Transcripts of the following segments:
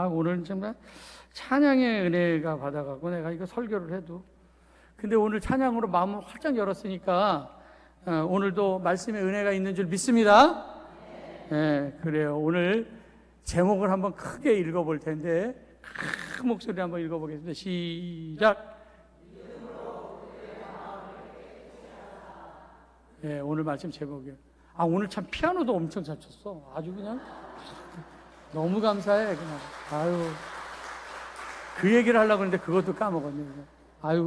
오늘 정말 찬양의 은혜가 받아가고 내가 이거 설교를 해도, 근데 오늘 찬양으로 마음을 활짝 열었으니까 오늘도 말씀의 은혜가 있는 줄 믿습니다. 네, 그래요. 오늘 제목을 한번 크게 읽어볼 텐데, 큰 목소리로 한번 읽어보겠습니다. 시작. 네, 오늘 말씀 제목이에요. 오늘 참 피아노도 엄청 잘 쳤어. 아주 그냥 너무 감사해. 그냥 그 얘기를 하려고 했는데 그것도 까먹었네.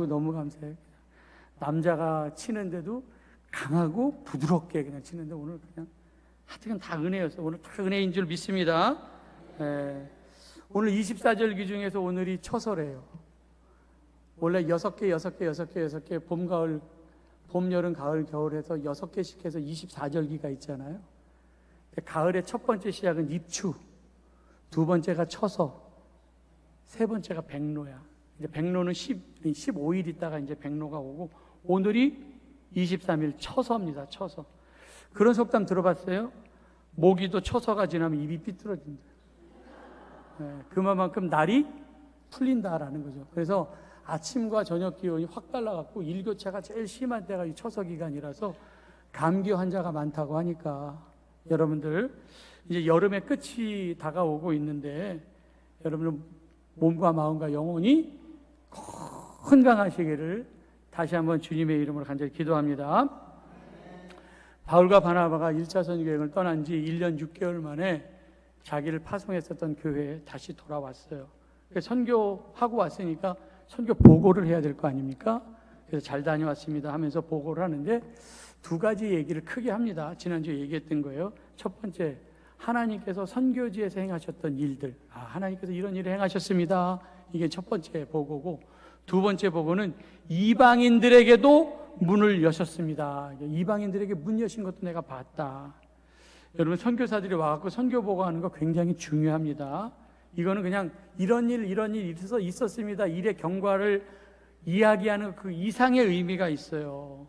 너무 감사해. 남자가 치는데도 강하고 부드럽게 그냥 치는데 오늘 그냥 하여튼 다 은혜였어. 오늘 다 은혜인 줄 믿습니다. 오늘 24절기 중에서 오늘이 처서래요. 원래 6개 봄, 여름, 가을, 겨울 해서 6개씩 해서 24절기가 있잖아요. 가을의 첫 번째 시작은 입추, 두 번째가 처서, 세 번째가 백로야. 이제 백로는 15일 있다가 이제 백로가 오고, 오늘이 23일 처서입니다. 처서. 그런 속담 들어봤어요? 모기도 처서가 지나면 입이 삐뚤어진다. 그만큼 날이 풀린다라는 거죠. 그래서 아침과 저녁 기온이 확 달라갖고 일교차가 제일 심한 때가 이 처서 기간이라서 감기 환자가 많다고 하니까, 여러분들 이제 여름의 끝이 다가오고 있는데 여러분은 몸과 마음과 영혼이 건강하시기를 다시 한번 주님의 이름으로 간절히 기도합니다. 바울과 바나바가 1차 선교여행을 떠난 지 1년 6개월 만에 자기를 파송했었던 교회에 다시 돌아왔어요. 선교하고 왔으니까 선교 보고를 해야 될 거 아닙니까? 그래서 잘 다녀왔습니다 하면서 보고를 하는데 두 가지 얘기를 크게 합니다. 지난주에 얘기했던 거예요. 첫 번째, 하나님께서 선교지에서 행하셨던 일들, 하나님께서 이런 일을 행하셨습니다. 이게 첫 번째 보고고, 두 번째 보고는 이방인들에게도 문을 여셨습니다. 이방인들에게 문 여신 것도 내가 봤다. 여러분, 선교사들이 와갖고 선교 보고하는 거 굉장히 중요합니다. 이거는 그냥 이런 일 있었습니다, 일의 경과를 이야기하는 그 이상의 의미가 있어요.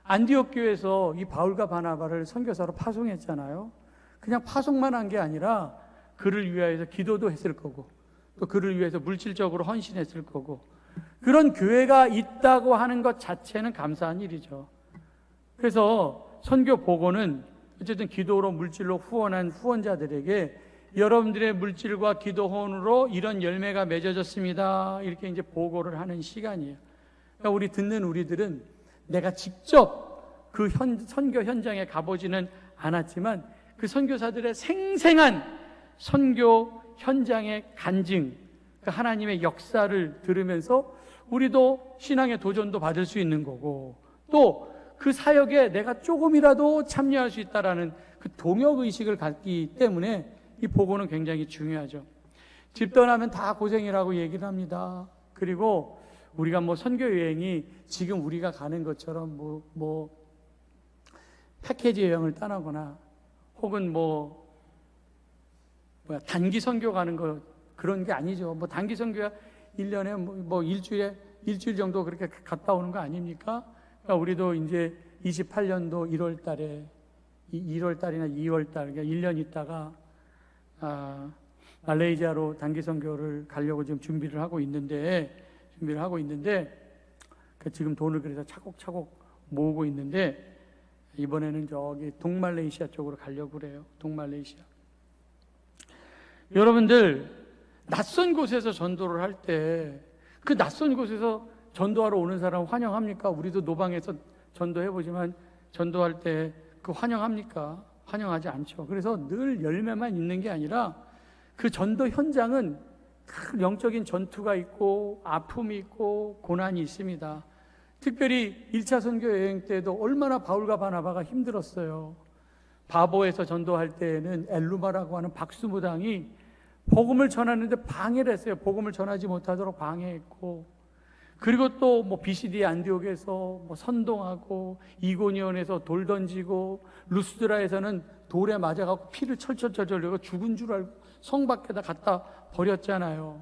안디옥 교회에서 이 바울과 바나바를 선교사로 파송했잖아요. 그냥 파송만 한 게 아니라 그를 위하여서 기도도 했을 거고, 또 그를 위해서 물질적으로 헌신했을 거고, 그런 교회가 있다고 하는 것 자체는 감사한 일이죠. 그래서 선교 보고는 어쨌든 기도로 물질로 후원한 후원자들에게 여러분들의 물질과 기도 후원으로 이런 열매가 맺어졌습니다, 이렇게 이제 보고를 하는 시간이에요. 그러니까 우리 듣는 우리들은 내가 직접 그 선교 현장에 가보지는 않았지만 그 선교사들의 생생한 선교 현장의 간증, 그 하나님의 역사를 들으면서 우리도 신앙의 도전도 받을 수 있는 거고, 또 그 사역에 내가 조금이라도 참여할 수 있다라는 그 동역의식을 갖기 때문에 이 보고는 굉장히 중요하죠. 집 떠나면 다 고생이라고 얘기를 합니다. 그리고 우리가 선교 여행이 지금 우리가 가는 것처럼 패키지 여행을 따나거나 혹은 단기 선교 가는 거 그런 게 아니죠. 단기 선교야 1년에 일주일 정도 그렇게 갔다 오는 거 아닙니까? 그러니까 우리도 이제 28년도 1월 달에 1월 달이나 2월 달, 그러니까 1년 있다가 말레이시아로 단기 선교를 가려고 지금 준비를 하고 있는데 지금 돈을 그래서 차곡차곡 모으고 있는데, 이번에는 저기 동말레이시아 쪽으로 가려고 그래요. 동말레이시아. 여러분들, 낯선 곳에서 전도를 할 때 그 낯선 곳에서 전도하러 오는 사람 환영합니까? 우리도 노방에서 전도해보지만 전도할 때 그 환영합니까? 환영하지 않죠. 그래서 늘 열매만 있는 게 아니라 그 전도 현장은 큰 영적인 전투가 있고 아픔이 있고 고난이 있습니다. 특별히 1차 선교 여행 때도 얼마나 바울과 바나바가 힘들었어요. 바보에서 전도할 때에는 엘루마라고 하는 박수무당이 복음을 전하는데 방해를 했어요. 복음을 전하지 못하도록 방해했고, 그리고 또 BCD 안디옥에서 선동하고, 이고니온에서 돌 던지고, 루스드라에서는 돌에 맞아갖고 피를 철철철 흘리고 죽은 줄 알고 성 밖에다 갖다 버렸잖아요.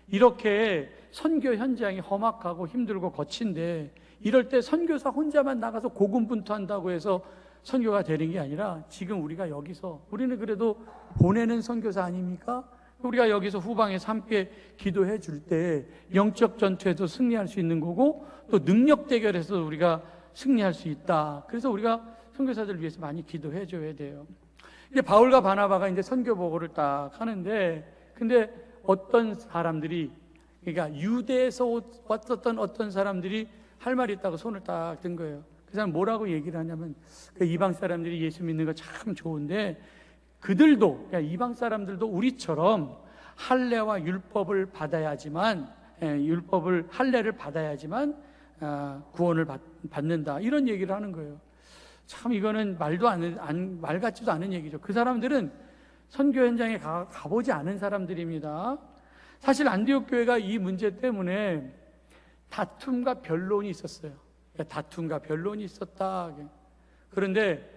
이렇게 선교 현장이 험악하고 힘들고 거친데, 이럴 때 선교사 혼자만 나가서 고군분투한다고 해서 선교가 되는 게 아니라 지금 우리가 여기서, 우리는 그래도 보내는 선교사 아닙니까? 우리가 여기서 후방에서 함께 기도해 줄 때 영적 전투에도 승리할 수 있는 거고, 또 능력 대결에서 우리가 승리할 수 있다. 그래서 우리가 선교사들을 위해서 많이 기도해 줘야 돼요. 이제 바울과 바나바가 이제 선교 보고를 딱 하는데, 근데 어떤 사람들이, 그러니까 유대에서 왔었던 어떤 사람들이 할 말이 있다고 손을 딱 든 거예요. 그 사람 뭐라고 얘기를 하냐면, 그 이방 사람들이 예수 믿는 거 참 좋은데 그들도, 그러니까 이방 사람들도 우리처럼 할례와 율법을 받아야지만, 할례를 받아야지만 구원을 받는다, 이런 얘기를 하는 거예요. 참 이거는 말 같지도 않은 얘기죠. 그 사람들은 선교 현장에 가보지 않은 사람들입니다. 사실 안디옥 교회가 이 문제 때문에 다툼과 변론이 있었어요. 다툼과 변론이 있었다. 그런데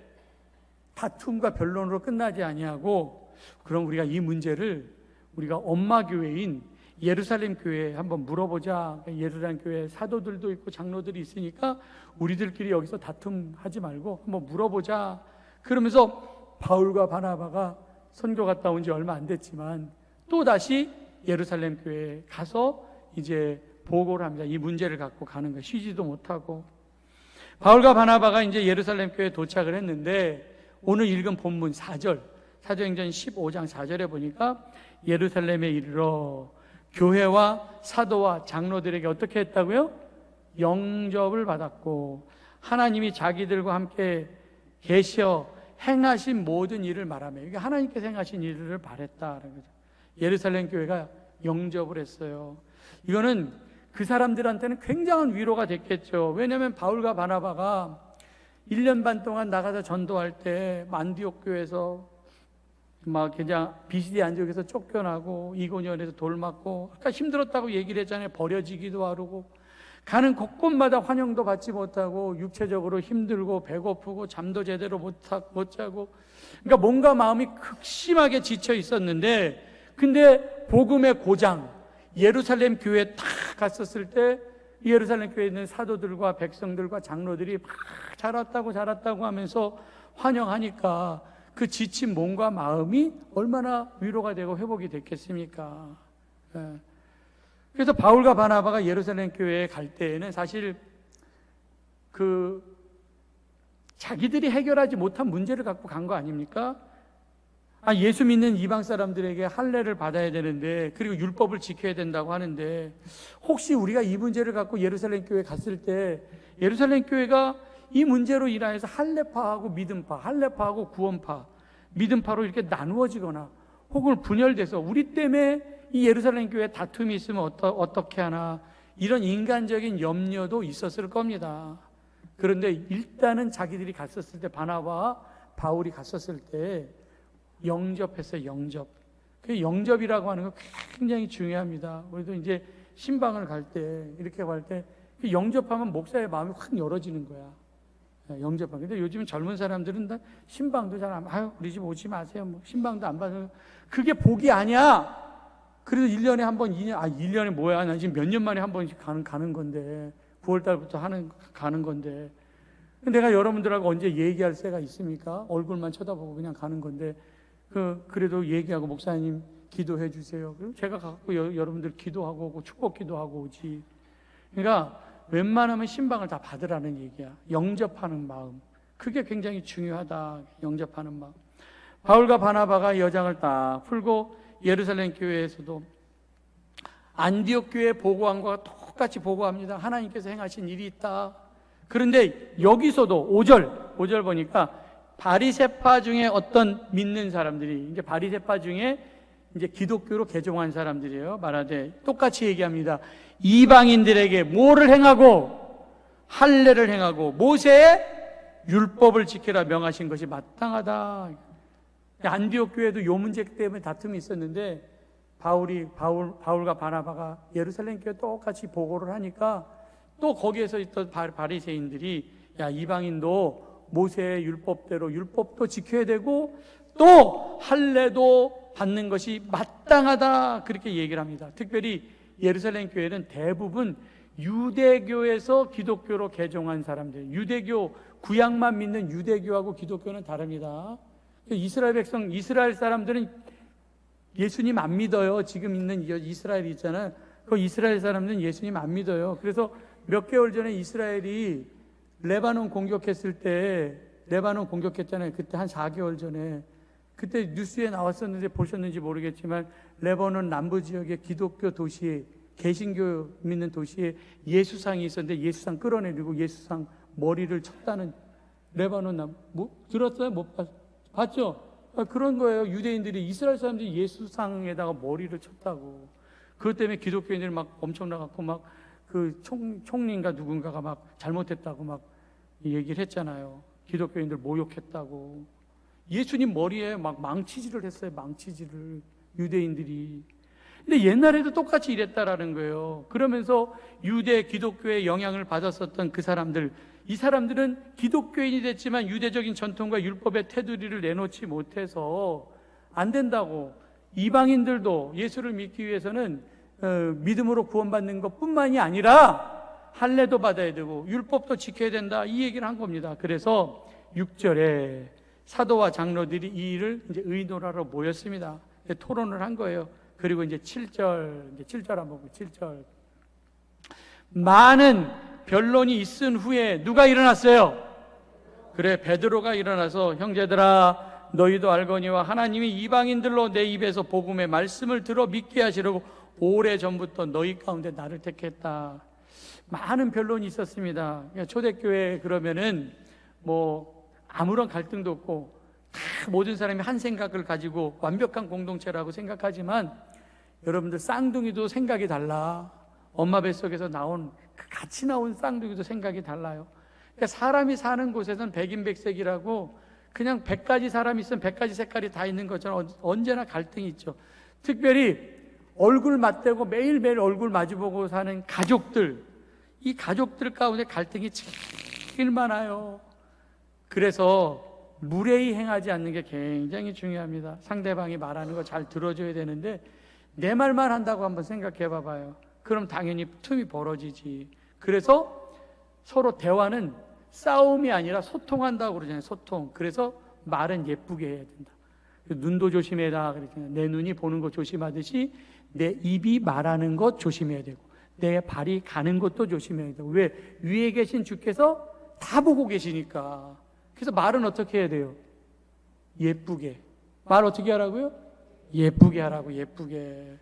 다툼과 변론으로 끝나지 아니하고, 그럼 우리가 이 문제를 우리가 엄마 교회인 예루살렘 교회에 한번 물어보자. 예루살렘 교회 사도들도 있고 장로들이 있으니까 우리들끼리 여기서 다툼하지 말고 한번 물어보자. 그러면서 바울과 바나바가 선교 갔다 온 지 얼마 안 됐지만 또 다시 예루살렘 교회에 가서 이제 보고를 합니다. 이 문제를 갖고 가는 거, 쉬지도 못하고. 바울과 바나바가 이제 예루살렘 교회에 도착을 했는데, 오늘 읽은 본문 4절, 사도행전 15장 4절에 보니까 예루살렘에 이르러 교회와 사도와 장로들에게 어떻게 했다고요? 영접을 받았고 하나님이 자기들과 함께 계셔 행하신 모든 일을 말하며, 이게 하나님께서 행하신 일을 바랬다라는 거죠. 예루살렘 교회가 영접을 했어요. 이거는 그 사람들한테는 굉장한 위로가 됐겠죠. 왜냐하면 바울과 바나바가 1년 반 동안 나가서 전도할 때 안디옥 교회에서 막 그냥 비시디 안디옥에서 쫓겨나고 이고니온에서 돌 맞고, 아까 힘들었다고 얘기를 했잖아요. 버려지기도 하고, 가는 곳곳마다 환영도 받지 못하고 육체적으로 힘들고 배고프고 잠도 제대로 못 자고, 그러니까 뭔가 마음이 극심하게 지쳐 있었는데, 근데 복음의 고장 예루살렘 교회에 딱 갔었을 때 예루살렘 교회에 있는 사도들과 백성들과 장로들이 막 잘왔다고 하면서 환영하니까 그 지친 몸과 마음이 얼마나 위로가 되고 회복이 됐겠습니까? 그래서 바울과 바나바가 예루살렘 교회에 갈 때에는 사실 자기들이 해결하지 못한 문제를 갖고 간 거 아닙니까? 예수 믿는 이방 사람들에게 할례를 받아야 되는데, 그리고 율법을 지켜야 된다고 하는데, 혹시 우리가 이 문제를 갖고 예루살렘 교회에 갔을 때 예루살렘 교회가 이 문제로 인하여서 할례파하고 믿음파, 할례파하고 구원파, 믿음파로 이렇게 나누어지거나 혹은 분열돼서 우리 때문에 이 예루살렘 교회에 다툼이 있으면 어떻게 하나, 이런 인간적인 염려도 있었을 겁니다. 그런데 일단은 자기들이 갔었을 때, 바나바와 바울이 갔었을 때 영접했어요. 영접. 그 영접이라고 하는 거 굉장히 중요합니다. 우리도 이제 신방을 갈 때, 이렇게 갈 때 영접하면 목사의 마음이 확 열어지는 거야. 영접하면. 근데 요즘 젊은 사람들은 다 신방도 잘 안, 우리 집 오지 마세요. 뭐 신방도 안 받아요. 그게 복이 아니야. 그래도 1년에 한 번, 1년에 뭐야. 나 지금 몇 년 만에 한 번씩 가는 건데, 9월 달부터 가는 건데, 내가 여러분들하고 언제 얘기할 새가 있습니까? 얼굴만 쳐다보고 그냥 가는 건데, 그래도 얘기하고, 목사님 기도해 주세요. 그럼 제가 가고 여러분들 기도하고 오고 축복 기도하고 오지. 그러니까 웬만하면 신방을 다 받으라는 얘기야. 영접하는 마음, 그게 굉장히 중요하다. 영접하는 마음. 바울과 바나바가 여장을 딱 풀고 예루살렘 교회에서도 안디옥 교회 보고한 것과 똑같이 보고합니다. 하나님께서 행하신 일이 있다. 그런데 여기서도 5절 보니까 바리새파 중에 어떤 믿는 사람들이, 이제 바리새파 중에 이제 기독교로 개종한 사람들이에요. 말하되 똑같이 얘기합니다. 이방인들에게 뭐를 행하고 할례를 행하고 모세의 율법을 지키라 명하신 것이 마땅하다. 안디옥 교회도 요 문제 때문에 다툼이 있었는데, 바울과 바나바가 예루살렘 교회 똑같이 보고를 하니까 또 거기에서 있던 바리새인들이, 야, 이방인도 모세의 율법대로 율법도 지켜야 되고 또 할례도 받는 것이 마땅하다, 그렇게 얘기를 합니다. 특별히 예루살렘 교회는 대부분 유대교에서 기독교로 개종한 사람들, 유대교, 구약만 믿는 유대교하고 기독교는 다릅니다. 이스라엘 사람들은 예수님 안 믿어요. 지금 있는 이스라엘이 있잖아요. 그 이스라엘 사람들은 예수님 안 믿어요. 그래서 몇 개월 전에 이스라엘이 레바논 공격했잖아요. 그때 한 4개월 전에. 그때 뉴스에 나왔었는데 보셨는지 모르겠지만 레바논 남부 지역의 기독교 도시에, 개신교 믿는 도시에 예수상이 있었는데 예수상 끌어내리고 예수상 머리를 쳤다는, 레바논 들었어요? 못 봤죠? 그런 거예요. 유대인들이, 이스라엘 사람들이 예수상에다가 머리를 쳤다고. 그것 때문에 기독교인들이 막 엄청나갖고 막 그 총리인가 누군가가 막 잘못했다고 막 얘기를 했잖아요. 기독교인들 모욕했다고. 예수님 머리에 막 망치질을 했어요. 망치질을, 유대인들이. 근데 옛날에도 똑같이 이랬다라는 거예요. 그러면서 유대 기독교의 영향을 받았었던 그 사람들, 이 사람들은 기독교인이 됐지만 유대적인 전통과 율법의 테두리를 내놓지 못해서 안 된다고. 이방인들도 예수를 믿기 위해서는 믿음으로 구원받는 것뿐만이 아니라 할례도 받아야 되고 율법도 지켜야 된다, 이 얘기를 한 겁니다. 그래서 6절에 사도와 장로들이 이 일을 이제 의논하러 모였습니다. 토론을 한 거예요. 그리고 이제 7절 한번 보고, 7절. 많은 변론이 있은 후에 누가 일어났어요? 그래, 베드로가 일어나서 형제들아, 너희도 알거니와 하나님이 이방인들로 내 입에서 복음의 말씀을 들어 믿게 하시려고 오래전부터 너희 가운데 나를 택했다. 많은 변론이 있었습니다. 초대교회 그러면은 뭐 아무런 갈등도 없고 다 모든 사람이 한 생각을 가지고 완벽한 공동체라고 생각하지만, 여러분들 쌍둥이도 생각이 달라. 엄마 뱃속에서 나온, 같이 나온 쌍둥이도 생각이 달라요. 그러니까 사람이 사는 곳에서는 백인백색이라고, 그냥 100가지 사람이 있으면 100가지 색깔이 다 있는 것처럼 언제나 갈등이 있죠. 특별히 얼굴 맞대고 매일매일 얼굴 마주보고 사는 가족들, 이 가족들 가운데 갈등이 제일 많아요. 그래서 무례히 행하지 않는 게 굉장히 중요합니다. 상대방이 말하는 거 잘 들어줘야 되는데 내 말만 한다고 한번 생각해 봐봐요. 그럼 당연히 틈이 벌어지지. 그래서 서로 대화는 싸움이 아니라 소통한다고 그러잖아요. 소통. 그래서 말은 예쁘게 해야 된다. 눈도 조심해라 그랬잖아요. 내 눈이 보는 거 조심하듯이 내 입이 말하는 것 조심해야 되고 내 발이 가는 것도 조심해야 되고. 왜? 위에 계신 주께서 다 보고 계시니까. 그래서 말은 어떻게 해야 돼요? 예쁘게. 말 어떻게 하라고요? 예쁘게 하라고. 예쁘게.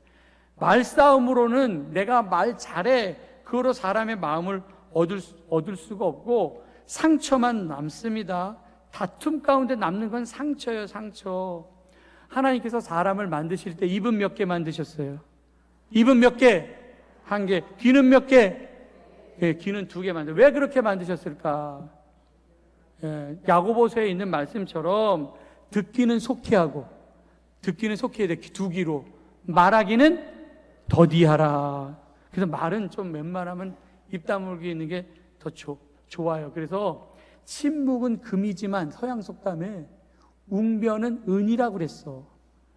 말싸움으로는 내가 말 잘해, 그거로 사람의 마음을 얻을 수가 없고 상처만 남습니다. 다툼 가운데 남는 건 상처예요. 상처. 하나님께서 사람을 만드실 때 입은 몇 개 만드셨어요? 입은 몇 개? 1개. 귀는 몇 개? 예, 귀는 2개 만들어요. 왜 그렇게 만드셨을까? 예, 야고보서에 있는 말씀처럼 듣기는 속히 하고, 듣기는 속히 해야 돼. 2귀로. 말하기는 더디하라. 그래서 말은 좀 웬만하면 입 다물고 있는 게 더 좋아요. 그래서 침묵은 금이지만 서양 속담에 웅변은 은이라고 그랬어.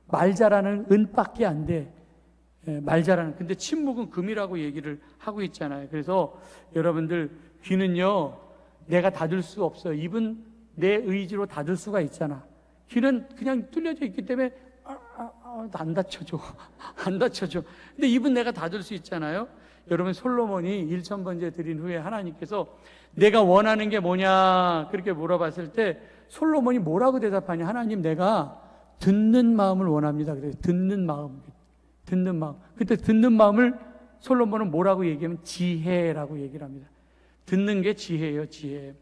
말 잘하는 은밖에 안 돼. 말 잘하는. 근데 침묵은 금이라고 얘기를 하고 있잖아요. 그래서 여러분들, 귀는요 내가 닫을 수 없어요. 입은 내 의지로 닫을 수가 있잖아. 귀는 그냥 뚫려져 있기 때문에 안 닫혀줘. 안 닫혀줘. 근데 입은 내가 닫을 수 있잖아요. 여러분, 솔로몬이 1000번째 드린 후에 하나님께서 내가 원하는 게 뭐냐 그렇게 물어봤을 때 솔로몬이 뭐라고 대답하냐? 하나님, 내가 듣는 마음을 원합니다. 그래서 듣는 마음. 그때 듣는 마음을 솔로몬은 뭐라고 얘기하면 지혜라고 얘기를 합니다. 듣는 게 지혜예요. 지혜.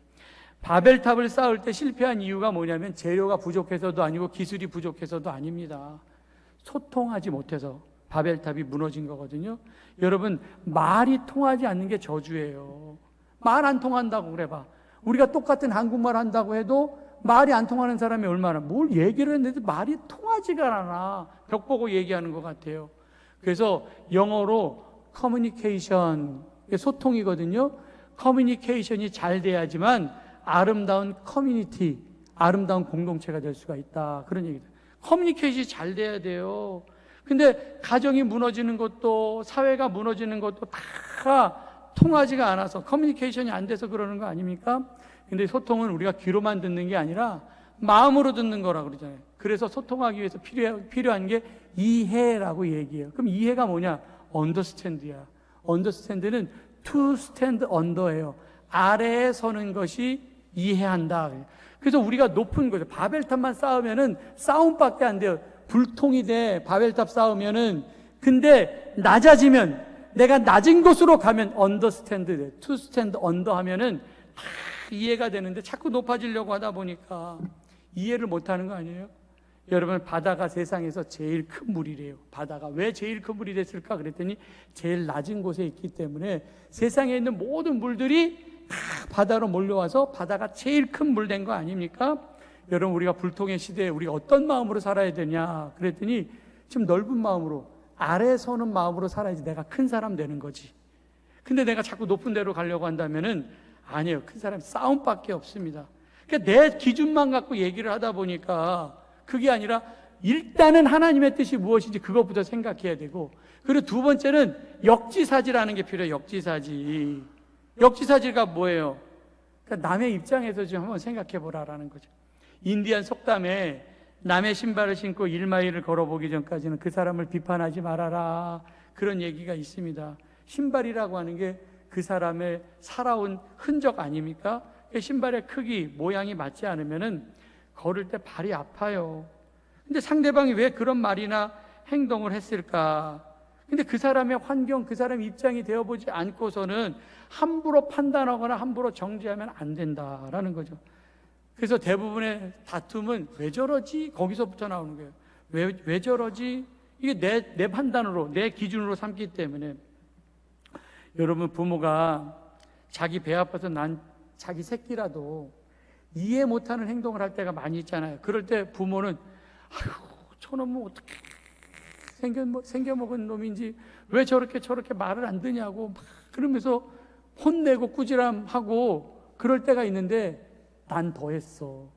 바벨탑을 쌓을 때 실패한 이유가 뭐냐면 재료가 부족해서도 아니고 기술이 부족해서도 아닙니다. 소통하지 못해서 바벨탑이 무너진 거거든요. 여러분, 말이 통하지 않는 게 저주예요. 말 안 통한다고 그래봐. 우리가 똑같은 한국말 한다고 해도 말이 안 통하는 사람이 얼마나, 뭘 얘기를 했는데 말이 통하지가 않아. 벽 보고 얘기하는 것 같아요. 그래서 영어로 커뮤니케이션, 소통이거든요. 커뮤니케이션이 잘 돼야지만 아름다운 커뮤니티, 아름다운 공동체가 될 수가 있다. 그런 얘기들. 커뮤니케이션이 잘 돼야 돼요. 근데 가정이 무너지는 것도, 사회가 무너지는 것도 다 통하지가 않아서, 커뮤니케이션이 안 돼서 그러는 거 아닙니까? 근데 소통은 우리가 귀로만 듣는 게 아니라 마음으로 듣는 거라 그러잖아요. 그래서 소통하기 위해서 필요한 게 이해라고 얘기해요. 그럼 이해가 뭐냐? understand야. understand는 to stand under예요. 아래에 서는 것이 이해한다. 그래서 우리가 높은 거죠. 바벨탑만 쌓으면은 싸움밖에 안 돼요. 불통이 돼. 바벨탑 쌓으면은. 근데 낮아지면, 내가 낮은 곳으로 가면 understand 돼. to stand under 하면은 다 이해가 되는데 자꾸 높아지려고 하다 보니까 이해를 못 하는 거 아니에요? 여러분, 바다가 세상에서 제일 큰 물이래요. 바다가 왜 제일 큰 물이 됐을까? 그랬더니 제일 낮은 곳에 있기 때문에 세상에 있는 모든 물들이 다 바다로 몰려와서 바다가 제일 큰 물 된 거 아닙니까? 여러분, 우리가 불통의 시대에 우리가 어떤 마음으로 살아야 되냐? 그랬더니 좀 넓은 마음으로, 아래 서는 마음으로 살아야지 내가 큰 사람 되는 거지. 근데 내가 자꾸 높은 데로 가려고 한다면은 아니에요. 큰 사람 싸움밖에 없습니다. 그러니까 내 기준만 갖고 얘기를 하다 보니까 그게 아니라 일단은 하나님의 뜻이 무엇인지 그것부터 생각해야 되고, 그리고 두 번째는 역지사지라는 게 필요해요. 역지사지. 역지사지가 뭐예요? 그러니까 남의 입장에서 좀 한번 생각해 보라라는 거죠. 인디안 속담에 남의 신발을 신고 1마일을 걸어보기 전까지는 그 사람을 비판하지 말아라, 그런 얘기가 있습니다. 신발이라고 하는 게 그 사람의 살아온 흔적 아닙니까? 신발의 크기, 모양이 맞지 않으면은 걸을 때 발이 아파요. 근데 상대방이 왜 그런 말이나 행동을 했을까? 근데 그 사람의 환경, 그 사람의 입장이 되어보지 않고서는 함부로 판단하거나 함부로 정죄하면 안 된다라는 거죠. 그래서 대부분의 다툼은 왜 저러지? 거기서부터 나오는 거예요. 왜 저러지? 이게 내 판단으로, 내 기준으로 삼기 때문에. 여러분, 부모가 자기 배 아파서 난 자기 새끼라도 이해 못하는 행동을 할 때가 많이 있잖아요. 그럴 때 부모는 아유, 저놈은 어떻게 생겨먹은 놈인지 왜 저렇게 말을 안 듣냐고 막 그러면서 혼내고 꾸지람하고 그럴 때가 있는데, 난 더 했어.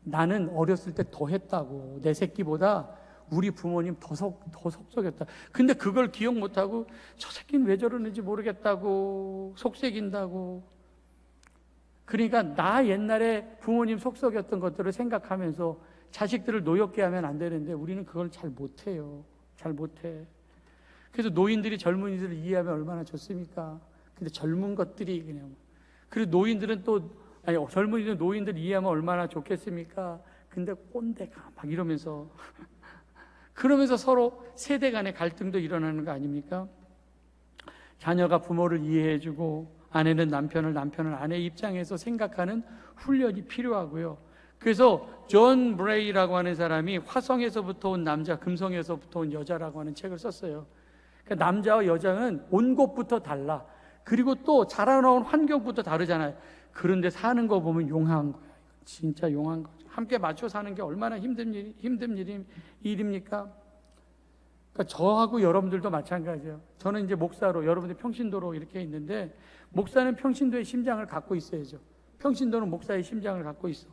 나는 어렸을 때 더 했다고. 내 새끼보다 우리 부모님 더 속썩였다. 근데 그걸 기억 못하고 저 새끼는 왜 저러는지 모르겠다고 속색인다고. 그러니까 나 옛날에 부모님 속썩였던 것들을 생각하면서 자식들을 노엽게 하면 안 되는데 우리는 그걸 잘 못해요. 잘 못해. 그래서 노인들이 젊은이들을 이해하면 얼마나 좋습니까? 근데 젊은 것들이 그냥, 그리고 노인들은 젊은이들은 노인들 이해하면 얼마나 좋겠습니까? 근데 꼰대가 막 이러면서 그러면서 서로 세대 간의 갈등도 일어나는 거 아닙니까? 자녀가 부모를 이해해주고 아내는 남편을 아내의 입장에서 생각하는 훈련이 필요하고요. 그래서 존 브레이라고 하는 사람이 화성에서부터 온 남자, 금성에서부터 온 여자라고 하는 책을 썼어요. 그러니까 남자와 여자는 온 곳부터 달라. 그리고 또 자라나온 환경부터 다르잖아요. 그런데 사는 거 보면 용한 거야. 진짜 용한 거죠. 함께 맞춰 사는 게 얼마나 힘든 일입니까? 그러니까 저하고 여러분들도 마찬가지예요. 저는 이제 목사로, 여러분들 평신도로 이렇게 있는데, 목사는 평신도의 심장을 갖고 있어야죠. 평신도는 목사의 심장을 갖고 있어.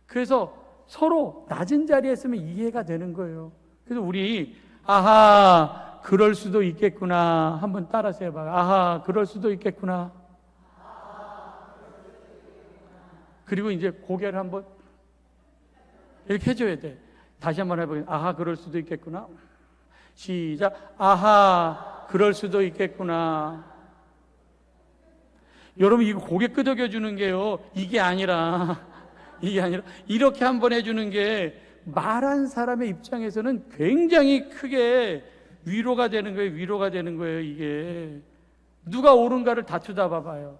그래서 서로 낮은 자리에 있으면 이해가 되는 거예요. 그래서 우리 아하, 그럴 수도 있겠구나. 한번 따라서 해봐요. 아하, 그럴 수도 있겠구나. 그리고 이제 고개를 한번 이렇게 해줘야 돼. 다시 한번 해보겠습니다. 아하, 그럴 수도 있겠구나. 시작. 아하, 그럴 수도 있겠구나. 여러분, 이거 고개 끄덕여 주는 게요, 이게 아니라 이렇게 한번 해주는 게 말한 사람의 입장에서는 굉장히 크게 위로가 되는 거예요. 위로가 되는 거예요. 이게 누가 옳은가를 다투다 봐봐요.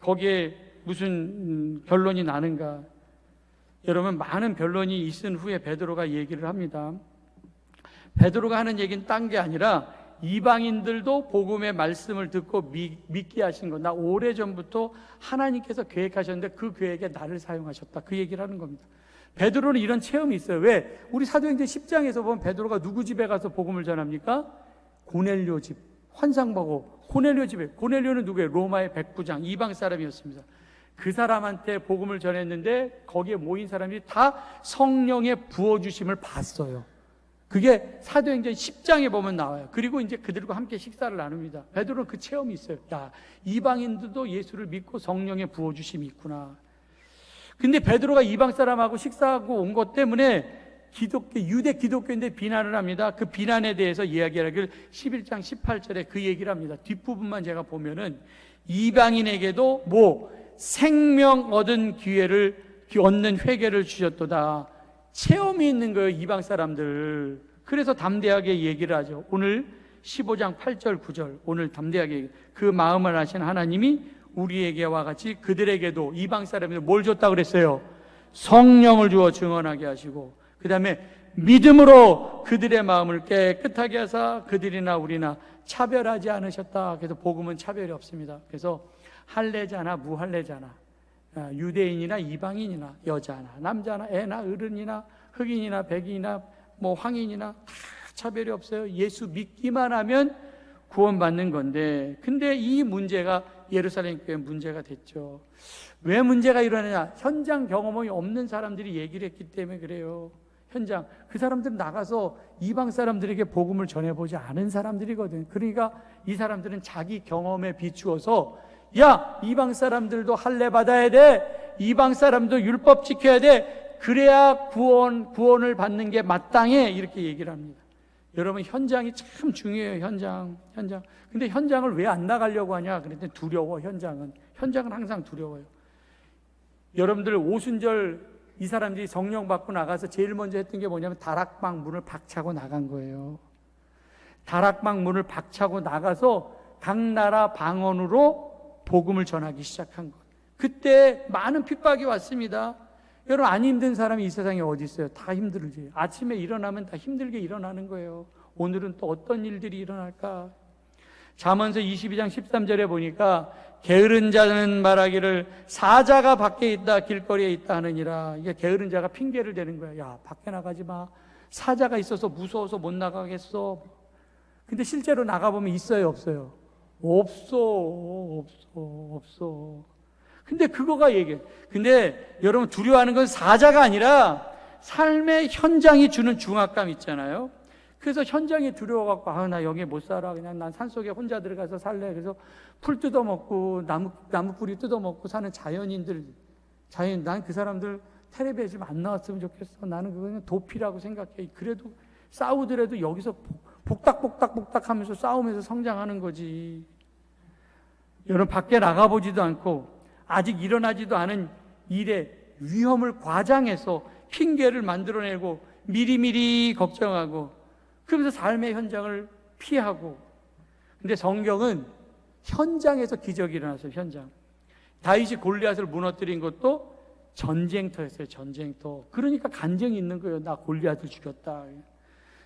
거기에 무슨 변론이 나는가. 여러분, 많은 변론이 있은 후에 베드로가 얘기를 합니다. 베드로가 하는 얘기는 딴 게 아니라 이방인들도 복음의 말씀을 듣고 믿게 하신 것. 나 오래전부터 하나님께서 계획하셨는데 그 계획에 나를 사용하셨다. 그 얘기를 하는 겁니다. 베드로는 이런 체험이 있어요. 왜? 우리 사도행전 10장에서 보면 베드로가 누구 집에 가서 복음을 전합니까? 고넬료 집. 환상 보고 고넬료 집에. 고넬료는 누구예요? 로마의 백부장, 이방 사람이었습니다. 그 사람한테 복음을 전했는데 거기에 모인 사람들이 다 성령의 부어주심을 봤어요. 그게 사도행전 10장에 보면 나와요. 그리고 이제 그들과 함께 식사를 나눕니다. 베드로는 그 체험이 있어요. 야, 이방인들도 예수를 믿고 성령의 부어주심이 있구나. 근데 베드로가 이방 사람하고 식사하고 온 것 때문에 유대 기독교인데 비난을 합니다. 그 비난에 대해서 이야기하기를 11장 18절에 그 얘기를 합니다. 뒷부분만 제가 보면은 이방인에게도 생명 얻은 기회를 얻는 회개를 주셨도다. 체험이 있는 거예요, 이방 사람들. 그래서 담대하게 얘기를 하죠. 오늘 15장 8절 9절 오늘 담대하게 그 마음을 아신 하나님이 우리에게와 같이 그들에게도 이방 사람들 뭘 줬다 그랬어요? 성령을 주어 증언하게 하시고, 그 다음에 믿음으로 그들의 마음을 깨끗하게 하사 그들이나 우리나 차별하지 않으셨다. 그래서 복음은 차별이 없습니다. 그래서 할례자나 무할례자나, 유대인이나 이방인이나, 여자나 남자나, 애나 어른이나 흑인이나 백인이나 황인이나 다 차별이 없어요. 예수 믿기만 하면 구원받는 건데, 근데 이 문제가 예루살렘 교회 문제가 됐죠. 왜 문제가 일어나냐? 현장 경험이 없는 사람들이 얘기를 했기 때문에 그래요. 현장, 그 사람들은 나가서 이방 사람들에게 복음을 전해보지 않은 사람들이거든. 그러니까 이 사람들은 자기 경험에 비추어서, 야, 이방 사람들도 할례 받아야 돼, 이방 사람도 율법 지켜야 돼, 그래야 구원을 받는 게 마땅해, 이렇게 얘기를 합니다. 여러분, 현장이 참 중요해요. 현장. 근데 현장을 왜 안 나가려고 하냐? 그랬더니 두려워. 현장은 항상 두려워요. 여러분들 오순절 이 사람들이 성령 받고 나가서 제일 먼저 했던 게 뭐냐면 다락방 문을 박차고 나간 거예요. 다락방 문을 박차고 나가서 각 나라 방언으로 복음을 전하기 시작한 것. 그때 많은 핍박이 왔습니다. 여러분, 안 힘든 사람이 이 세상에 어디 있어요? 다 힘들지. 아침에 일어나면 다 힘들게 일어나는 거예요. 오늘은 또 어떤 일들이 일어날까? 잠언서 22장 13절에 보니까 게으른 자는 말하기를 사자가 밖에 있다, 길거리에 있다 하느니라. 이게 게으른 자가 핑계를 대는 거야. 야, 밖에 나가지 마. 사자가 있어서 무서워서 못 나가겠어. 근데 실제로 나가보면 있어요, 없어요? 없어. 근데 그거가 얘기해. 근데 여러분, 두려워하는 건 사자가 아니라 삶의 현장이 주는 중압감 있잖아요. 그래서 현장이 두려워갖고, 나 여기 못 살아. 그냥 난 산속에 혼자 들어가서 살래. 그래서 풀 뜯어먹고, 나무 뿌리 뜯어먹고 사는 난 그 사람들 텔레비에 좀 안 나왔으면 좋겠어. 나는 그거는 도피라고 생각해. 그래도 싸우더라도 여기서 복닥 하면서 싸우면서 성장하는 거지. 여러분, 밖에 나가보지도 않고, 아직 일어나지도 않은 일에 위험을 과장해서 핑계를 만들어내고 미리미리 걱정하고, 그러면서 삶의 현장을 피하고. 근데 성경은 현장에서 기적이 일어났어요. 현장. 다윗이 골리앗을 무너뜨린 것도 전쟁터였어요. 전쟁터. 그러니까 간증이 있는 거예요. 나 골리앗을 죽였다.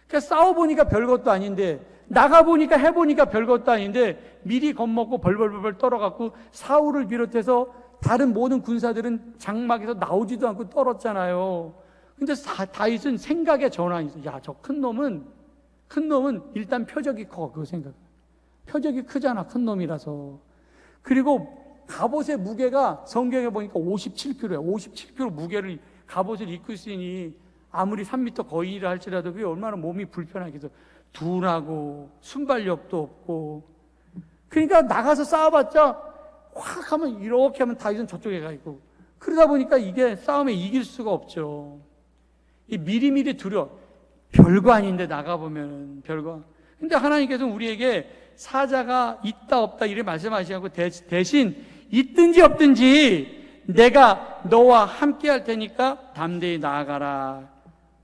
그러니까 싸워보니까 별것도 아닌데, 나가보니까 해보니까 별것도 아닌데, 미리 겁먹고 벌벌벌 떨어갖고 사울을 비롯해서 다른 모든 군사들은 장막에서 나오지도 않고 떨었잖아요. 근데 다윗은 생각의 전환이 있어요. 야, 저 큰 놈은 일단 표적이 커. 그거 생각. 표적이 크잖아, 큰 놈이라서. 그리고 갑옷의 무게가 성경에 보니까 57kg예요. 57kg 무게를 갑옷을 입고 있으니 아무리 3m 거리를 할지라도 그게 얼마나 몸이 불편하겠어. 둔하고 순발력도 없고. 그러니까 나가서 싸워봤자 확 하면 이렇게 하면 다윗은 저쪽에 가 있고. 그러다 보니까 이게 싸움에 이길 수가 없죠. 이 미리미리 두려워. 별거 아닌데 나가보면 별거. 근데 하나님께서는 우리에게 사자가 있다 없다 이렇게 말씀하시고, 대신 있든지 없든지 내가 너와 함께 할 테니까 담대히 나아가라.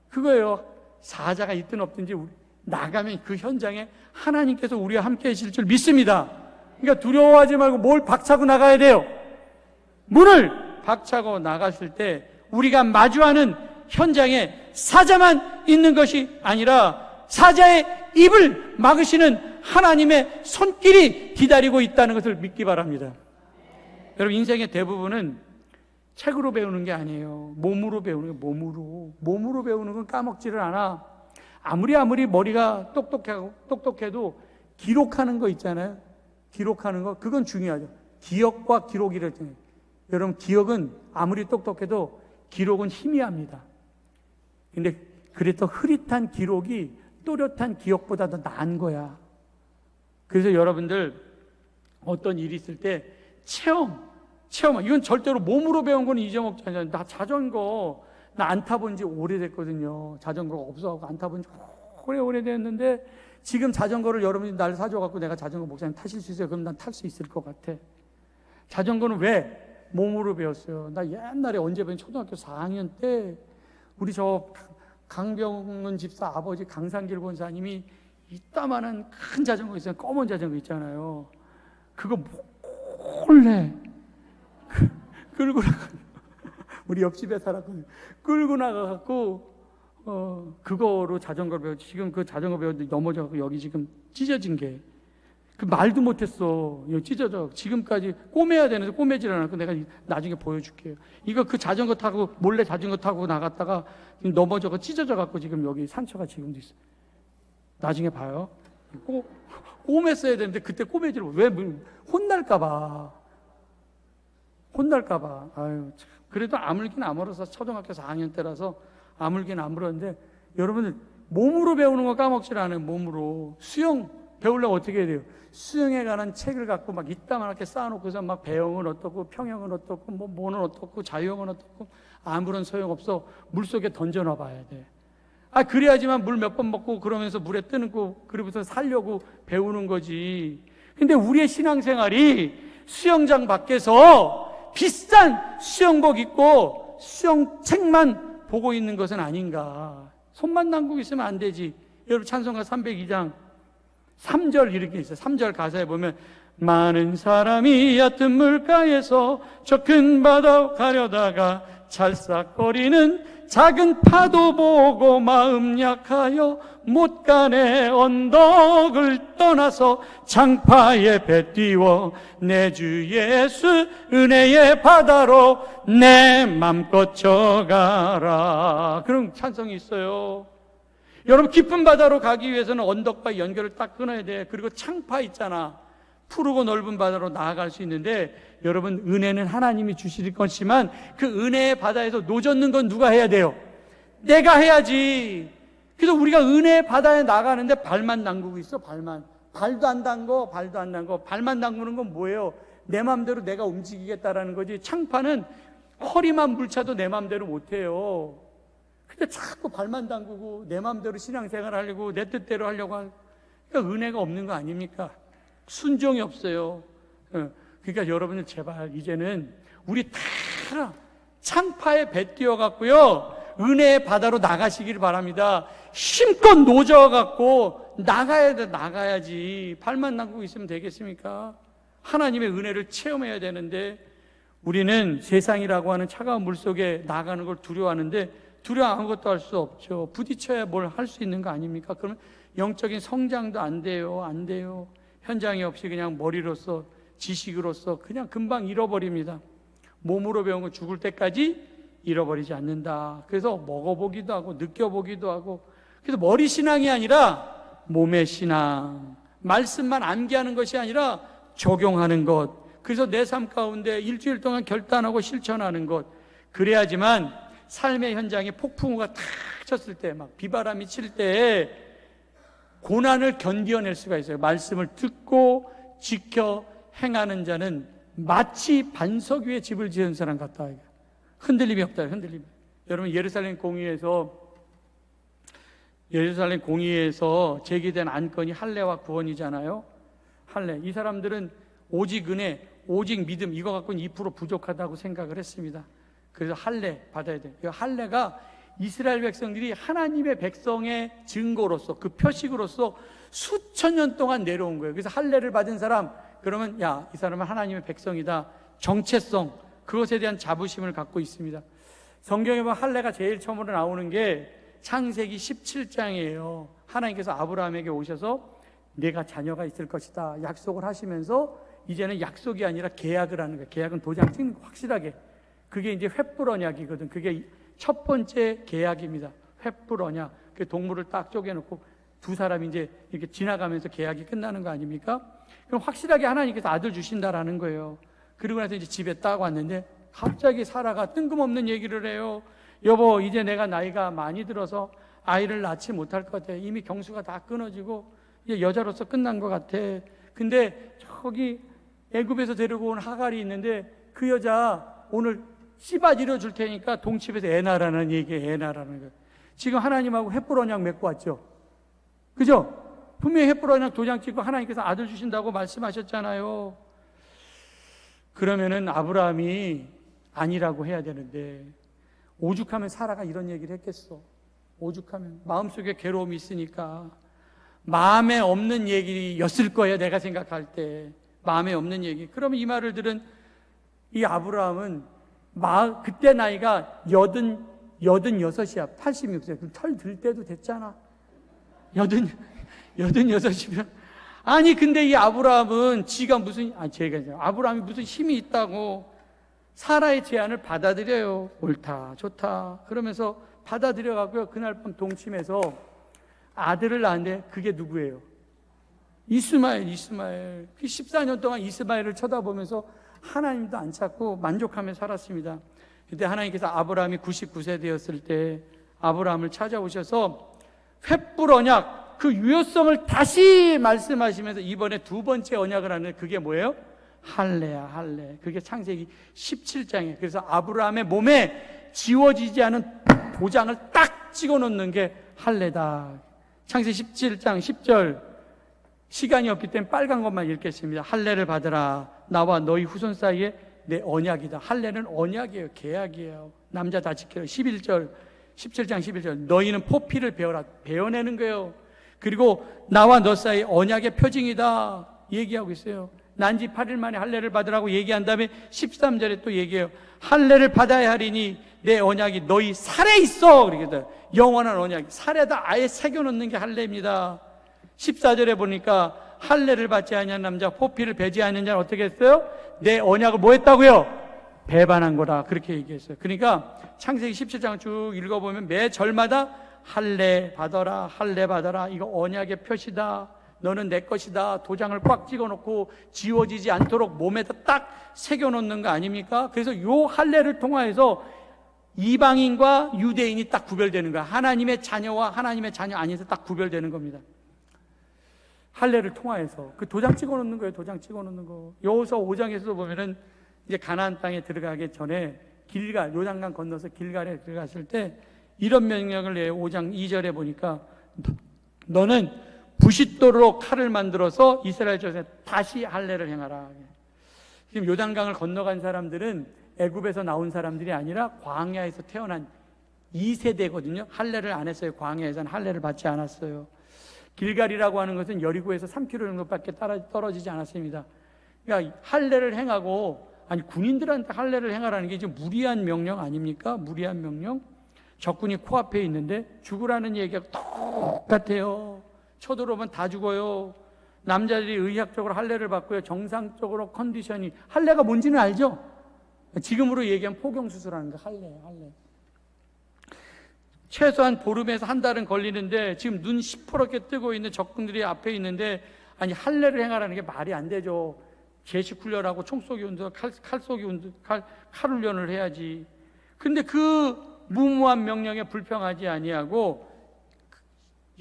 그거예요. 사자가 있든 없든지 나가면 그 현장에 하나님께서 우리와 함께 하실 줄 믿습니다. 그러니까 두려워하지 말고 뭘 박차고 나가야 돼요. 문을 박차고 나갔을 때 우리가 마주하는 현장에 사자만 있는 것이 아니라 사자의 입을 막으시는 하나님의 손길이 기다리고 있다는 것을 믿기 바랍니다. 여러분, 인생의 대부분은 책으로 배우는 게 아니에요. 몸으로 배우는 거예요. 몸으로 배우는 건 까먹지를 않아. 아무리 머리가 똑똑해도 기록하는 거 있잖아요. 기록하는 거, 그건 중요하죠. 기억과 기록이를 때문에. 여러분, 기억은 아무리 똑똑해도 기록은 희미합니다. 근데 그래도 흐릿한 기록이 또렷한 기억보다 더 나은 거야. 그래서 여러분들 어떤 일이 있을 때 체험, 이건 절대로 몸으로 배운 건 잊어먹지 않아요. 나 자전거 나 안 타본 지 오래됐거든요. 자전거가 없어갖고 안 타본 지 오래됐는데 지금 자전거를 여러분이 날 사줘갖고 내가 자전거 목사님 타실 수 있어요? 그럼 난 탈 수 있을 것 같아. 자전거는 왜? 몸으로 배웠어요. 나 옛날에 언제 배웠냐면 초등학교 4학년 때 우리 저 강병문 집사 아버지 강상길 권사님이 이따만한 큰 자전거 있어요. 검은 자전거 있잖아요. 그거 몰래 끌고 나가. 우리 옆집에 살았거든요. 끌고 나가갖고 그거로 자전거를 배웠지. 지금 그 자전거 배웠는데 넘어져갖고 여기 지금 찢어진 게 그 말도 못했어. 여기 찢어져. 지금까지 꼬매야 되는데 꼬매질 않았고 내가 나중에 보여줄게요. 이거 그 자전거 타고 몰래 자전거 타고 나갔다가 넘어져서 찢어져갖고 지금 여기 상처가 지금도 있어. 나중에 봐요. 꼬맸어야 되는데 그때 꼬매질 왜 혼날까봐. 아유 참. 그래도 아물긴 아물어서 초등학교 4학년 때라서 아물긴 아물었는데 여러분들 몸으로 배우는 거 까먹질 않아요. 몸으로. 수영 배우려면 어떻게 해야 돼요? 수영에 관한 책을 갖고 막 이따만하게 쌓아놓고서 막 배영은 어떻고 평영은 어떻고 뭐는 어떻고 자유형은 어떻고 아무런 소용없어. 물속에 던져놔 봐야 돼. 그래야지만 물 몇 번 먹고 그러면서 물에 뜨는 거 그러면서 살려고 배우는 거지. 근데 우리의 신앙생활이 수영장 밖에서 비싼 수영복 입고 수영책만 보고 있는 것은 아닌가. 손만 담그고 있으면 안 되지. 여러분 찬송가 302장 3절 이렇게 있어요. 3절 가사에 보면 많은 사람이 얕은 물가에서 저 큰 바다 가려다가 찰싹거리는 작은 파도 보고 마음 약하여 못 가네. 언덕을 떠나서 장파에 배 띄워 내 주 예수 은혜의 바다로 내 맘껏 져가라. 그런 찬송이 있어요. 여러분 깊은 바다로 가기 위해서는 언덕과 연결을 딱 끊어야 돼. 그리고 창파 있잖아. 푸르고 넓은 바다로 나아갈 수 있는데 여러분 은혜는 하나님이 주실 것이지만 그 은혜의 바다에서 노젓는 건 누가 해야 돼요? 내가 해야지. 그래서 우리가 은혜의 바다에 나가는데 발만 담그고 있어. 발도 안 담궈. 발만 담그는 건 뭐예요? 내 마음대로 내가 움직이겠다라는 거지. 창파는 허리만 물차도 내 마음대로 못해요. 근데 자꾸 발만 담그고 내 마음대로 신앙생활 하려고 내 뜻대로 하려고 하니까 그러니까 은혜가 없는 거 아닙니까? 순종이 없어요. 그러니까 여러분들 제발 이제는 우리 다 창파에 배 띄워갖고요 은혜의 바다로 나가시길 바랍니다. 힘껏 노져갖고 나가야지. 발만 담그고 있으면 되겠습니까? 하나님의 은혜를 체험해야 되는데 우리는 세상이라고 하는 차가운 물속에 나가는 걸 두려워하는데 두려워 아무것도 할 수 없죠. 부딪혀야 뭘 할 수 있는 거 아닙니까? 그러면 영적인 성장도 안 돼요. 현장이 없이 그냥 머리로서 지식으로서 그냥 금방 잃어버립니다. 몸으로 배운 거 죽을 때까지 잃어버리지 않는다. 그래서 먹어보기도 하고 느껴보기도 하고 그래서 머리 신앙이 아니라 몸의 신앙. 말씀만 암기하는 것이 아니라 적용하는 것. 그래서 내 삶 가운데 일주일 동안 결단하고 실천하는 것. 그래야지만 삶의 현장에 폭풍우가 탁 쳤을 때 막 비바람이 칠 때 고난을 견뎌낼 수가 있어요. 말씀을 듣고 지켜 행하는 자는 마치 반석 위에 집을 지은 사람 같다. 흔들림이 없다. 여러분 예루살렘 공의에서 제기된 안건이 할례와 구원이잖아요. 할례. 이 사람들은 오직 은혜, 오직 믿음 이거 갖고는 2% 부족하다고 생각을 했습니다. 그래서 할례 받아야 돼요. 할례가 이스라엘 백성들이 하나님의 백성의 증거로서 그 표식으로서 수천 년 동안 내려온 거예요. 그래서 할례를 받은 사람 그러면 이 사람은 하나님의 백성이다. 정체성 그것에 대한 자부심을 갖고 있습니다. 성경에 보면 할례가 제일 처음으로 나오는 게 창세기 17장이에요. 하나님께서 아브라함에게 오셔서 내가 자녀가 있을 것이다 약속을 하시면서 이제는 약속이 아니라 계약을 하는 거예요. 계약은 도장 찍는 거 확실하게. 그게 이제 횃불 언약이거든. 그게 첫 번째 계약입니다. 횃불 언약. 그 동물을 딱 쪼개놓고 두 사람이 이제 이렇게 지나가면서 계약이 끝나는 거 아닙니까? 그럼 확실하게 하나님께서 아들 주신다라는 거예요. 그리고 나서 이제 집에 딱 왔는데 갑자기 사라가 뜬금없는 얘기를 해요. 여보, 이제 내가 나이가 많이 들어서 아이를 낳지 못할 것 같아. 이미 경수가 다 끊어지고 이제 여자로서 끝난 것 같아. 근데 저기 애굽에서 데리고 온 하갈이 있는데 그 여자 오늘 씨바지려 줄 테니까 동칩에서 애 낳으라는 얘기예요. 애 낳으라는 거예요. 지금 하나님하고 횃불 언약 맺고 왔죠. 그죠? 분명히 횃불 언약 도장 찍고 하나님께서 아들 주신다고 말씀하셨잖아요. 그러면은 아브라함이 아니라고 해야 되는데, 오죽하면 사라가 이런 얘기를 했겠어. 오죽하면 마음속에 괴로움이 있으니까 마음에 없는 얘기였을 거예요. 내가 생각할 때 마음에 없는 얘기. 그러면 이 말을 들은 이 아브라함은 그때 나이가 86이야. 86세. 그럼 털 들 때도 됐잖아. 86이면. 아니, 근데 이 아브라함은 아브라함이 무슨 힘이 있다고 사라의 제안을 받아들여요. 옳다, 좋다. 그러면서 받아들여가고요. 그날 밤 동침해서 아들을 낳았는데 그게 누구예요? 이스마엘. 14년 동안 이스마엘을 쳐다보면서 하나님도 안 찾고 만족하며 살았습니다. 그때 하나님께서 아브라함이 99세 되었을 때 아브라함을 찾아오셔서 횃불 언약, 그 유효성을 다시 말씀하시면서 이번에 두 번째 언약을 하는 그게 뭐예요? 할례야, 할례. 그게 창세기 17장이에요. 그래서 아브라함의 몸에 지워지지 않은 도장을 딱 찍어 놓는 게 할례다. 창세기 17장 10절. 시간이 없기 때문에 빨간 것만 읽겠습니다. 할례를 받으라. 나와 너희 후손 사이에 내 언약이다. 할례는 언약이에요. 계약이에요. 남자 다 지켜요. 17장 11절. 너희는 포피를 베어라. 베어내는 거예요. 그리고 나와 너 사이 언약의 표징이다 얘기하고 있어요. 난지 8일 만에 할례를 받으라고 얘기한 다음에 13절에 또 얘기해요. 할례를 받아야 하리니 내 언약이 너희 살에 있어. 그러거든. 영원한 언약. 살에다 아예 새겨놓는 게 할례입니다. 14절에 보니까 할례를 받지 아니한 남자, 포피를 베지 않는 자는 어떻게 했어요? 내 언약을 뭐 했다고요? 배반한 거다. 그렇게 얘기했어요. 그러니까 창세기 17장 쭉 읽어보면 매 절마다 할례 받아라, 할례 받아라. 이거 언약의 표시다. 너는 내 것이다. 도장을 꽉 찍어놓고 지워지지 않도록 몸에다 딱 새겨놓는 거 아닙니까? 그래서 요 할례를 통하여서 이방인과 유대인이 딱 구별되는 거야. 하나님의 자녀와 하나님의 자녀 아니어서 딱 구별되는 겁니다. 할례를 통하여서 그 도장 찍어놓는 거예요. 도장 찍어놓는 거. 여호수아 5장에서도 보면은 이제 가나안 땅에 들어가기 전에 길갈, 요단강 건너서 길갈에 들어갔을 때 이런 명령을 해요. 5장 2절에 보니까 너는 부싯돌로 칼을 만들어서 이스라엘 족속에 다시 할례를 행하라. 지금 요단강을 건너간 사람들은 애굽에서 나온 사람들이 아니라 광야에서 태어난 2세대거든요. 할례를 안 했어요. 광야에서는 할례를 받지 않았어요. 길갈이라고 하는 것은 여리고에서 3km 정도밖에 떨어지지 않았습니다. 그러니까 할례를 행하고, 아니 군인들한테 할례를 행하라는 게 지금 무리한 명령 아닙니까? 무리한 명령. 적군이 코앞에 있는데 죽으라는 얘기가 똑같아요. 쳐들어오면 다 죽어요. 남자들이 의학적으로 할례를 받고요. 정상적으로 컨디션이, 할례가 뭔지는 알죠? 지금으로 얘기하면 포경수술하는 거 할례예요. 할례. 최소한 보름에서 한 달은 걸리는데 지금 눈 시퍼렇게 뜨고 있는 적군들이 앞에 있는데, 아니 할례를 행하라는 게 말이 안 되죠. 제식 훈련하고 총쏘기 운동, 칼쏘기 운동, 칼 훈련을 해야지. 근데 그 무모한 명령에 불평하지 아니하고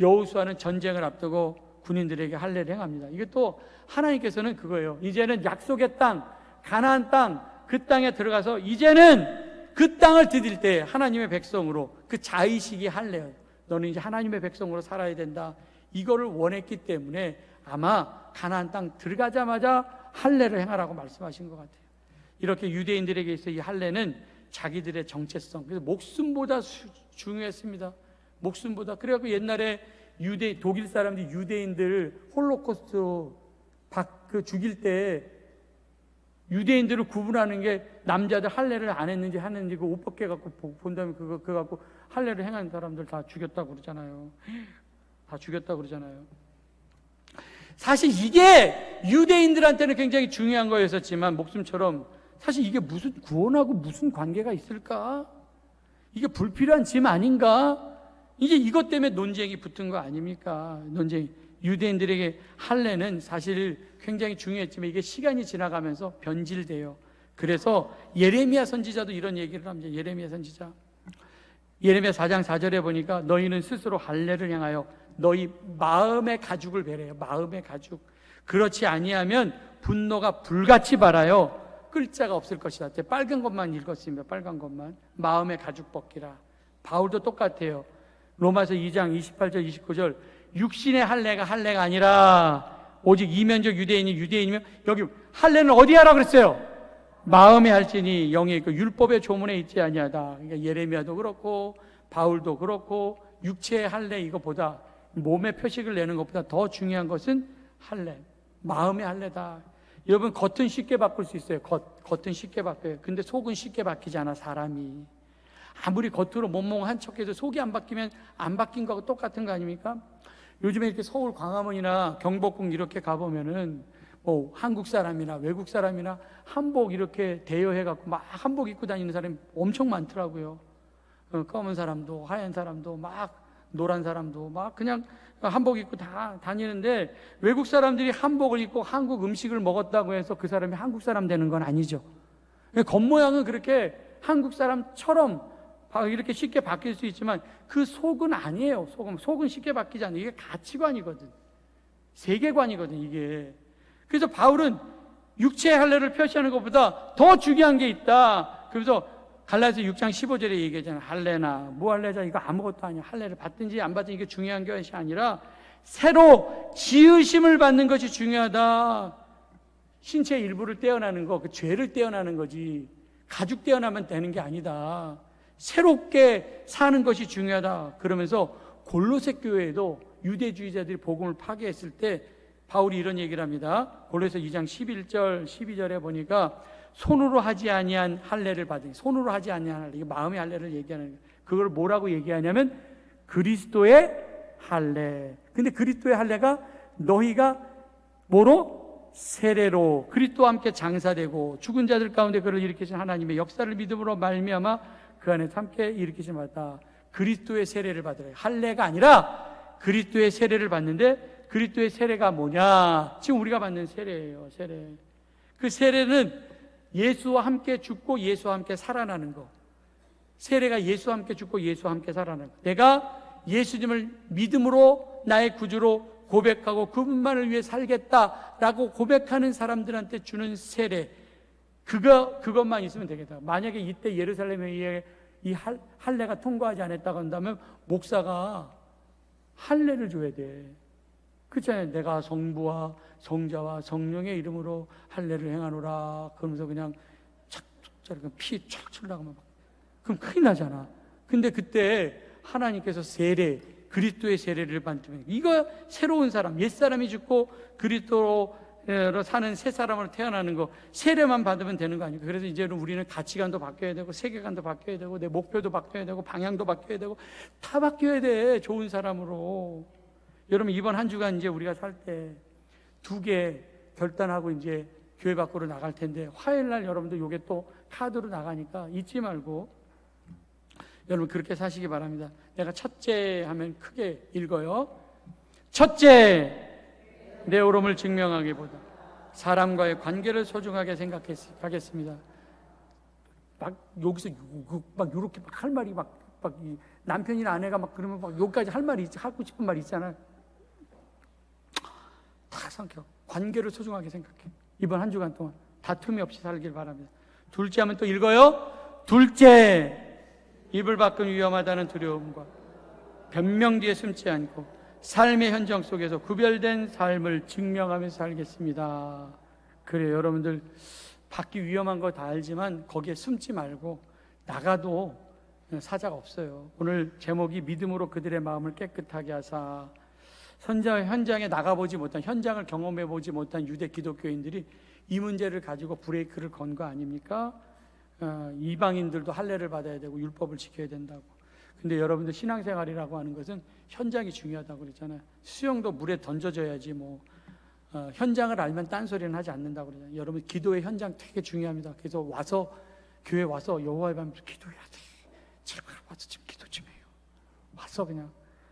여호수아는 전쟁을 앞두고 군인들에게 할례를 행합니다. 이게 또 하나님께서는 그거예요. 이제는 약속의 땅, 가나안 땅, 그 땅에 들어가서 이제는 그 땅을 디딜 때 하나님의 백성으로, 그 자의식이 할례예요. 너는 이제 하나님의 백성으로 살아야 된다. 이거를 원했기 때문에 아마 가나안 땅 들어가자마자 할례를 행하라고 말씀하신 것 같아요. 이렇게 유대인들에게 있어 이 할례는 자기들의 정체성, 그래서 목숨보다 중요했습니다. 목숨보다. 그래갖고 옛날에 독일 사람들이 유대인들 홀로코스트 죽일 때 유대인들을 구분하는 게 남자들 할례를 안 했는지 하는지 그 옷 벗겨갖고 본 다음에 그거 갖고 할례를 행하는 사람들 다 죽였다고 그러잖아요. 다 죽였다고 그러잖아요. 사실 이게 유대인들한테는 굉장히 중요한 거였었지만 목숨처럼, 사실 이게 무슨 구원하고 무슨 관계가 있을까? 이게 불필요한 짐 아닌가? 이제 이것 때문에 논쟁이 붙은 거 아닙니까? 논쟁이. 유대인들에게 할례는 사실 굉장히 중요했지만 이게 시간이 지나가면서 변질돼요. 그래서 예레미야 선지자도 이런 얘기를 합니다. 예레미야 선지자. 예레미야 4장 4절에 보니까 너희는 스스로 할례를 행하여 너희 마음의 가죽을 베래요. 마음의 가죽. 그렇지 아니하면 분노가 불같이 발하여 끌 자가 없을 것이다. 빨간 것만 읽었습니다. 빨간 것만. 마음의 가죽 벗기라. 바울도 똑같아요. 로마서 2장 28절 29절 육신의 할례가 아니라 오직 이면적 유대인이 유대인이면, 여기 할례는 어디 하라 그랬어요? 마음에 할지니 영의 그 율법의 조문에 있지 아니하다. 그러니까 예레미야도 그렇고 바울도 그렇고 육체의 할례 이거보다, 몸의 표식을 내는 것보다 더 중요한 것은 할례, 마음의 할례다. 여러분, 겉은 쉽게 바꿀 수 있어요. 겉은 쉽게 바뀌어요. 근데 속은 쉽게 바뀌지 않아. 사람이 아무리 겉으로 몸몽한 척해도 속이 안 바뀌면 안 바뀐 거하고 똑같은 거 아닙니까? 요즘에 이렇게 서울 광화문이나 경복궁 이렇게 가보면은 뭐 한국 사람이나 외국 사람이나 한복 이렇게 대여해갖고 막 한복 입고 다니는 사람이 엄청 많더라고요. 검은 사람도 하얀 사람도 막 노란 사람도 막 그냥 한복 입고 다 다니는데, 외국 사람들이 한복을 입고 한국 음식을 먹었다고 해서 그 사람이 한국 사람 되는 건 아니죠. 겉모양은 그렇게 한국 사람처럼 이렇게 쉽게 바뀔 수 있지만 그 속은 아니에요. 속은 쉽게 바뀌지 않아요. 이게 가치관이거든, 세계관이거든 이게. 그래서 바울은 육체의 할례를 표시하는 것보다 더 중요한 게 있다. 그래서 갈라디아서 6장 15절에 얘기하잖아요. 할례나 무할례자 이거 아무것도 아니야. 할례를 받든지 안 받든지 이게 중요한 것이 아니라 새로 지으심을 받는 것이 중요하다. 신체의 일부를 떼어나는 거, 그 죄를 떼어나는 거지, 가죽 떼어나면 되는 게 아니다. 새롭게 사는 것이 중요하다. 그러면서 골로새 교회에도 유대주의자들이 복음을 파괴했을 때 바울이 이런 얘기를 합니다. 골로새 2장 11절 12절에 보니까 손으로 하지 아니한 할례를 받으니, 손으로 하지 아니한 할례, 이게 마음의 할례를 얘기하는 거예요. 그걸 뭐라고 얘기하냐면 그리스도의 할례. 근데 그리스도의 할례가 너희가 뭐로? 세례로 그리스도와 함께 장사되고 죽은 자들 가운데 그를 일으키신 하나님의 역사를 믿음으로 말미암아 그 안에서 함께 일으키신 바다. 그리스도의 세례를 받으라. 할례가 아니라 그리스도의 세례를 받는데, 그리스도의 세례가 뭐냐? 지금 우리가 받는 세례예요. 세례. 그 세례는 예수와 함께 죽고 예수와 함께 살아나는 거. 세례가 예수와 함께 죽고 예수와 함께 살아나는 거. 내가 예수님을 믿음으로 나의 구주로 고백하고 그분만을 위해 살겠다라고 고백하는 사람들한테 주는 세례, 그것만 있으면 되겠다. 만약에 이때 예루살렘에 이 할례가 통과하지 않았다고 한다면 목사가 할례를 줘야 돼. 그렇잖아요. 내가 성부와 성자와 성령의 이름으로 할례를 행하노라. 그러면서 그냥 착착 피 촥 출나가면 그럼 큰일 나잖아. 근데 그때 하나님께서 세례, 그리스도의 세례를 받으면, 이거 새로운 사람, 옛사람이 죽고 그리스도로 사는 새 사람으로 태어나는 거, 세례만 받으면 되는 거 아닙니까? 그래서 이제는 우리는 가치관도 바뀌어야 되고 세계관도 바뀌어야 되고 내 목표도 바뀌어야 되고 방향도 바뀌어야 되고 다 바뀌어야 돼. 좋은 사람으로. 여러분, 이번 한 주간 이제 우리가 살 때 2개 결단하고 이제 교회 밖으로 나갈 텐데, 화요일 날 여러분들 요게 또 카드로 나가니까 잊지 말고 여러분 그렇게 사시기 바랍니다. 내가 첫째 하면 크게 읽어요. 첫째, 내 오름을 증명하기보다 사람과의 관계를 소중하게 생각하겠습니다. 막 여기서 막 이렇게 막 할 말이 막 남편이나 아내가 막 그러면 막 여기까지 할 말이 하고 싶은 말이 있잖아요. 다 삼켜. 관계를 소중하게 생각해. 이번 한 주간 동안 다툼이 없이 살길 바랍니다. 둘째 하면 또 읽어요. 둘째, 입을 밖은 위험하다는 두려움과 변명 뒤에 숨지 않고 삶의 현장 속에서 구별된 삶을 증명하면서 살겠습니다. 그래요. 여러분들 밖이 위험한 거 다 알지만 거기에 숨지 말고 나가도 사자가 없어요. 오늘 제목이 믿음으로 그들의 마음을 깨끗하게 하사. 현장에 나가보지 못한, 현장을 경험해보지 못한 유대 기독교인들이 이 문제를 가지고 브레이크를 건 거 아닙니까? 이방인들도 할례를 받아야 되고 율법을 지켜야 된다고. 근데 여러분들 신앙생활이라고 하는 것은 현장이 중요하다고 그랬잖아요. 수영도 물에 던져져야지 현장을 알면 딴소리는 하지 않는다고 그러잖아요. 여러분, 기도의 현장 되게 중요합니다. 그래서 교회 와서 여호와의 밤에서 기도해야 돼. 제발 와서 좀 기도 좀 해요. 와서 그냥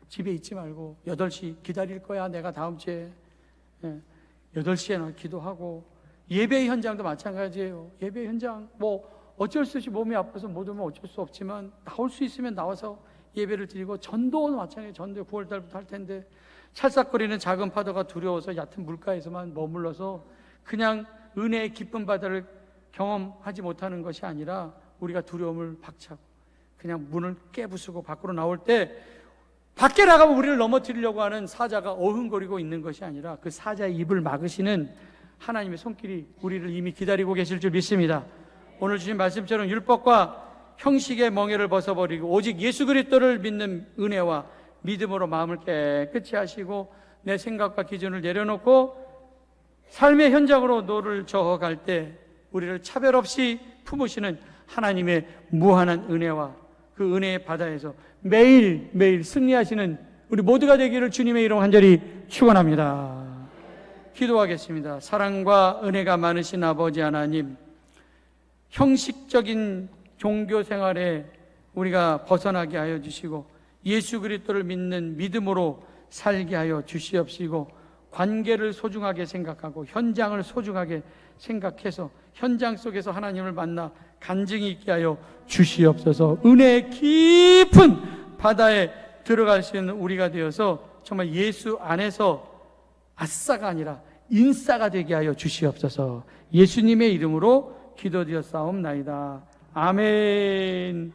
집에 있지 말고 8시 기다릴 거야. 내가 다음 주에 8시에 기도하고. 예배 현장도 마찬가지예요. 예배 현장 어쩔 수 없이 몸이 아파서 못 오면 어쩔 수 없지만 나올 수 있으면 나와서 예배를 드리고, 전도는 마찬가지예요. 전도 9월달부터 할 텐데 찰싹거리는 작은 파도가 두려워서 얕은 물가에서만 머물러서 그냥 은혜의 기쁜 바다를 경험하지 못하는 것이 아니라 우리가 두려움을 박차고 그냥 문을 깨부수고 밖으로 나올 때 밖에 나가면 우리를 넘어뜨리려고 하는 사자가 어흥거리고 있는 것이 아니라 그 사자의 입을 막으시는 하나님의 손길이 우리를 이미 기다리고 계실 줄 믿습니다. 오늘 주신 말씀처럼 율법과 형식의 멍에를 벗어버리고 오직 예수 그리스도를 믿는 은혜와 믿음으로 마음을 깨끗이 하시고 내 생각과 기준을 내려놓고 삶의 현장으로 너를 저어갈 때 우리를 차별 없이 품으시는 하나님의 무한한 은혜와 그 은혜의 바다에서 매일매일 승리하시는 우리 모두가 되기를 주님의 이름 간절히 축원합니다. 기도하겠습니다. 사랑과 은혜가 많으신 아버지 하나님, 형식적인 종교 생활에 우리가 벗어나게 하여 주시고 예수 그리스도를 믿는 믿음으로 살게 하여 주시옵시고 관계를 소중하게 생각하고 현장을 소중하게 생각해서 현장 속에서 하나님을 만나 간증이 있게 하여 주시옵소서. 은혜의 깊은 바다에 들어갈 수 있는 우리가 되어서 정말 예수 안에서 아싸가 아니라 인싸가 되게 하여 주시옵소서. 예수님의 이름으로 기도드렸사옵나이다. 아멘.